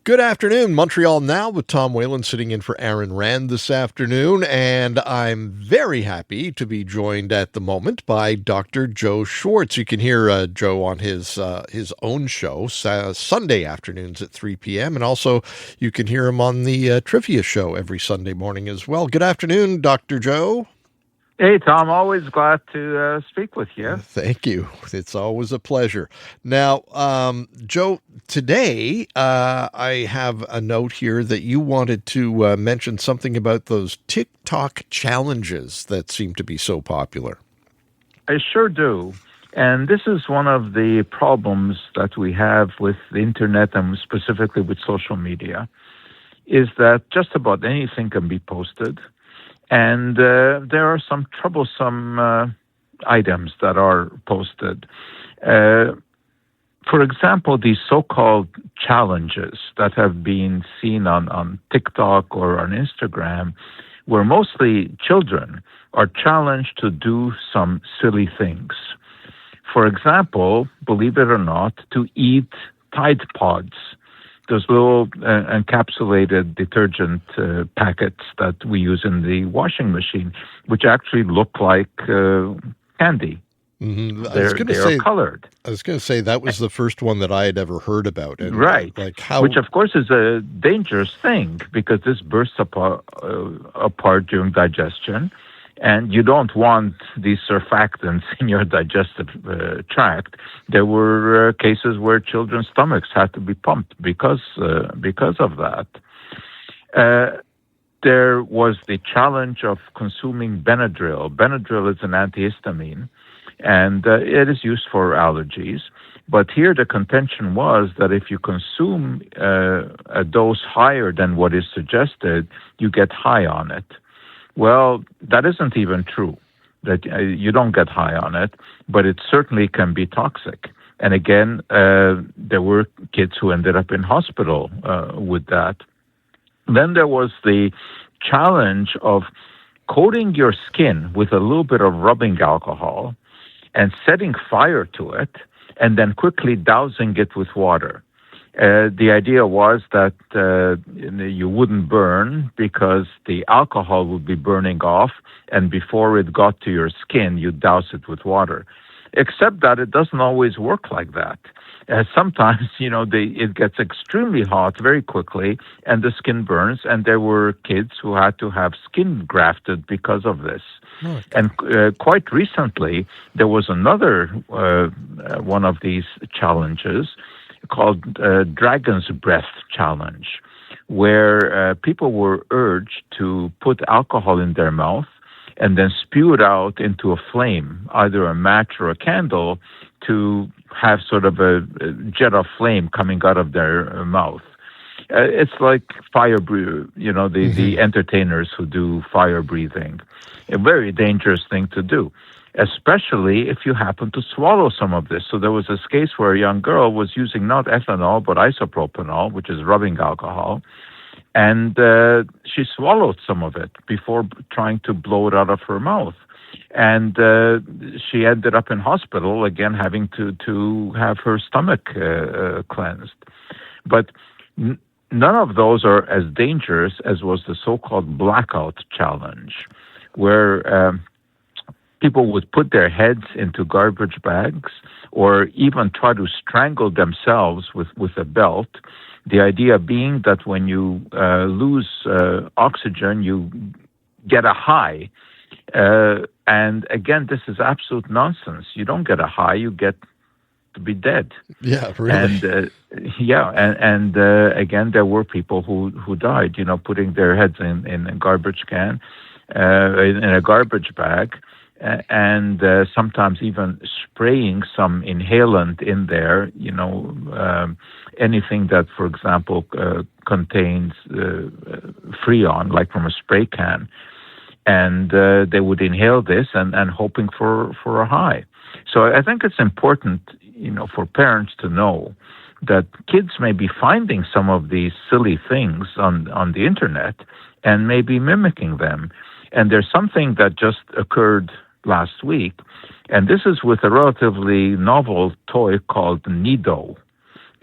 Good afternoon, Montreal Now with Tom Whalen sitting in for Aaron Rand this afternoon, and I'm very happy to be joined at the moment by Dr. Joe Schwarcz. You can hear Joe on his own show Sunday afternoons at 3 p.m., and also you can hear him on the trivia show every Sunday morning as well. Good afternoon, Dr. Joe. Hey, Tom, always glad to speak with you. Thank you. It's always a pleasure. Now, Joe, today I have a note here that you wanted to mention something about those TikTok challenges that seem to be so popular. I sure do. And this is one of the problems that we have with the internet and specifically with social media, is that just about anything can be posted. And there are some troublesome items that are posted. For example, these so-called challenges that have been seen on TikTok or on Instagram, where mostly children are challenged to do some silly things. For example, believe it or not, to eat Tide Pods, those little encapsulated detergent packets that we use in the washing machine, which actually look like candy. Mm-hmm. They are colored. I was going to say that was the first one that I had ever heard about. And right. How... Which, of course, is a dangerous thing because this bursts apart during digestion. And you don't want these surfactants in your digestive tract. There were cases where children's stomachs had to be pumped because of that. There was the challenge of consuming Benadryl. Benadryl is an antihistamine, and it is used for allergies. But here the contention was that if you consume a dose higher than what is suggested, you get high on it. Well, that isn't even true, that you don't get high on it, but it certainly can be toxic. And again, there were kids who ended up in hospital with that. Then there was the challenge of coating your skin with a little bit of rubbing alcohol and setting fire to it and then quickly dousing it with water. The idea was that you wouldn't burn because the alcohol would be burning off, and before it got to your skin, you douse it with water. Except that it doesn't always work like that. Sometimes, it gets extremely hot very quickly, and the skin burns, and there were kids who had to have skin grafted because of this. Okay. And quite recently, there was another one of these challenges called Dragon's Breath Challenge, where people were urged to put alcohol in their mouth and then spew it out into a flame, either a match or a candle, to have sort of a jet of flame coming out of their mouth. It's like fire breathing, the entertainers who do fire breathing. A very dangerous thing to do, especially if you happen to swallow some of this. So there was this case where a young girl was using not ethanol, but isopropanol, which is rubbing alcohol, and she swallowed some of it before trying to blow it out of her mouth. And she ended up in hospital, again, having to have her stomach cleansed. But none of those are as dangerous as was the so-called blackout challenge, where people would put their heads into garbage bags or even try to strangle themselves with a belt. The idea being that when you lose oxygen, you get a high. And again, this is absolute nonsense. You don't get a high, you get to be dead. Yeah, really. And again, there were people who died, putting their heads in a garbage can, in a garbage bag, and sometimes even spraying some inhalant in there, anything that, for example, contains Freon, like from a spray can. And they would inhale this and hoping for a high. So I think it's important, for parents to know that kids may be finding some of these silly things on the internet and may be mimicking them. And there's something that just occurred last week, and this is with a relatively novel toy called Needo,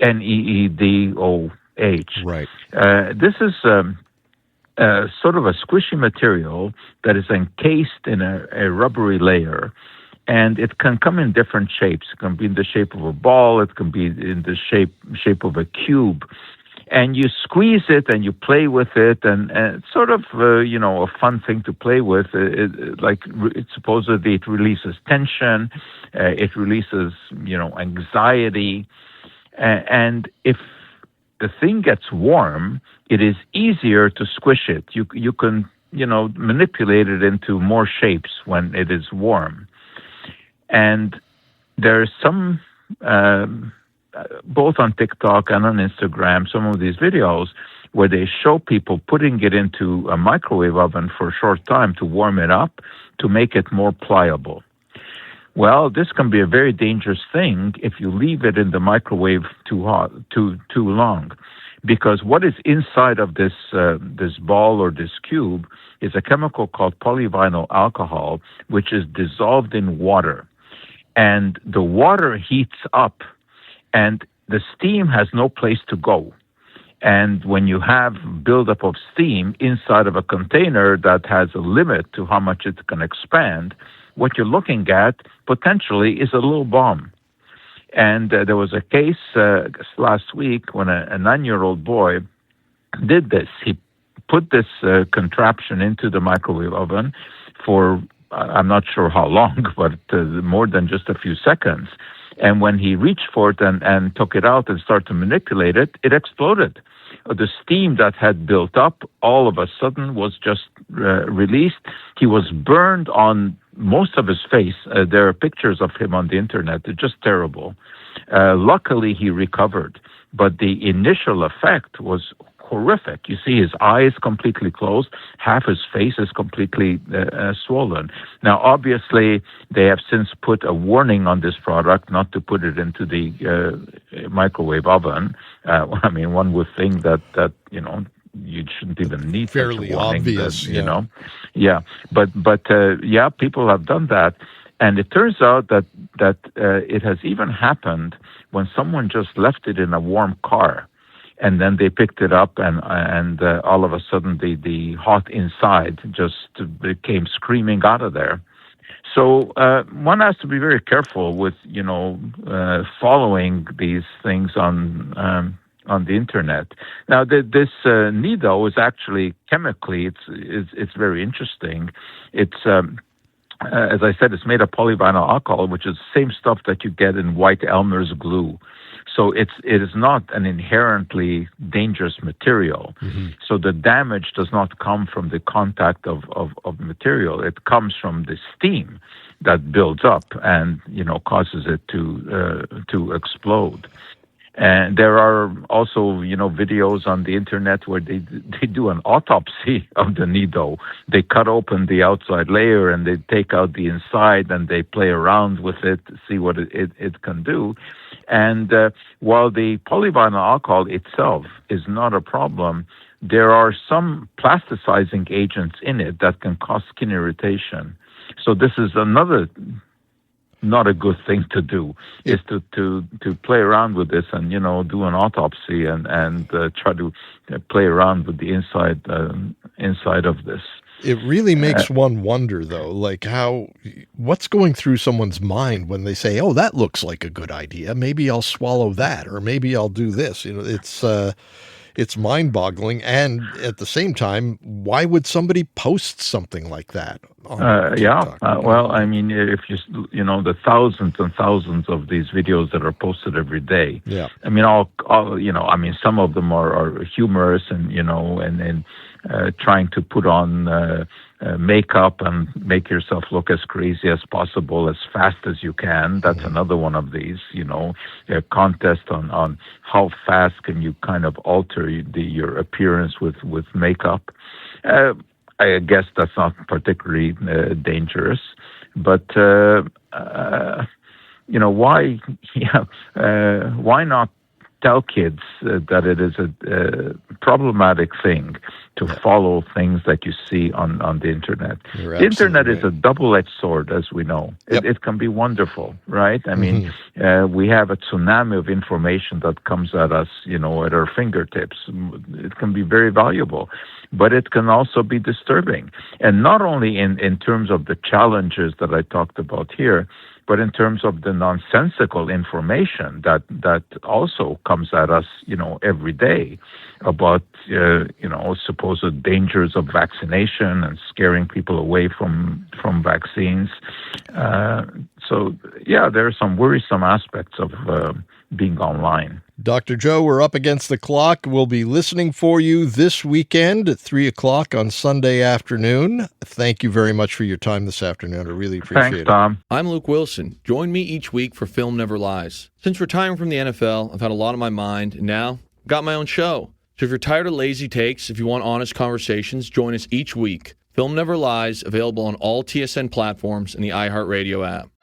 Needo, age. Right. This is sort of a squishy material that is encased in a rubbery layer, and it can come in different shapes. It can be in the shape of a ball. It can be in the shape of a cube. And you squeeze it and you play with it, and it's sort of a fun thing to play with. Supposedly it releases tension, it releases anxiety, and if the thing gets warm, it is easier to squish it. You can manipulate it into more shapes when it is warm. And there's some, both on TikTok and on Instagram, some of these videos where they show people putting it into a microwave oven for a short time to warm it up to make it more pliable. Well, this can be a very dangerous thing if you leave it in the microwave too long, because what is inside of this ball or this cube is a chemical called polyvinyl alcohol, which is dissolved in water. And the water heats up, and the steam has no place to go. And when you have buildup of steam inside of a container that has a limit to how much it can expand, what you're looking at potentially is a little bomb. And there was a case last week when a 9-year-old boy did this. He put this contraption into the microwave oven for, I'm not sure how long, but more than just a few seconds. And when he reached for it and took it out and started to manipulate it, it exploded. The steam that had built up all of a sudden was just released. He was burned on most of his face. There are pictures of him on the internet. They're just terrible. Luckily, he recovered, but the initial effect was horrific. You see his eyes completely closed, half his face is completely swollen. Now, obviously, they have since put a warning on this product not to put it into the microwave oven. One would think that you shouldn't even need fairly such a warning. Obvious, Yeah, but people have done that, and it turns out that it has even happened when someone just left it in a warm car. And then they picked it up, and all of a sudden the hot inside just came screaming out of there. So one has to be very careful with following these things on the internet. Now this Nido is actually chemically it's very interesting. It's as I said, it's made of polyvinyl alcohol, which is the same stuff that you get in White Elmer's glue. So it is not an inherently dangerous material. Mm-hmm. So the damage does not come from the contact of material. It comes from the steam that builds up and causes it to explode. And there are also, videos on the internet where they do an autopsy of the Nido. They cut open the outside layer and they take out the inside and they play around with it to see what it can do. And while the polyvinyl alcohol itself is not a problem, there are some plasticizing agents in it that can cause skin irritation. So this is another not a good thing to do, is to play around with this and do an autopsy and try to play around with the inside of this. It really makes one wonder, though, like what's going through someone's mind when they say, "Oh, that looks like a good idea. Maybe I'll swallow that, or maybe I'll do this." It's mind-boggling, and at the same time, why would somebody post something like that on TikTok? If the thousands and thousands of these videos that are posted every day. Yeah. Some of them are humorous and trying to put on makeup and make yourself look as crazy as possible as fast as you can. That's another one of these, a contest on how fast can you kind of alter your appearance with makeup. I guess that's not particularly dangerous, but why not tell kids that it is a problematic thing to follow things that you see on the internet. You're The internet absolutely is a double-edged sword, as we know. Yep. It can be wonderful, right? I mean, we have a tsunami of information that comes at us, at our fingertips. It can be very valuable, but it can also be disturbing. And not only in terms of the challenges that I talked about here, but in terms of the nonsensical information that also comes at us, every day about, supposed dangers of vaccination and scaring people away from vaccines. There are some worrisome aspects of being online. Dr. Joe, we're up against the clock. We'll be listening for you this weekend at 3 o'clock on Sunday afternoon. Thank you very much for your time this afternoon. I really appreciate it. Thanks, Tom. I'm Luke Wilson. Join me each week for Film Never Lies. Since retiring from the NFL, I've had a lot on my mind, and now I've got my own show. So if you're tired of lazy takes, if you want honest conversations, join us each week. Film Never Lies, available on all TSN platforms and the iHeartRadio app.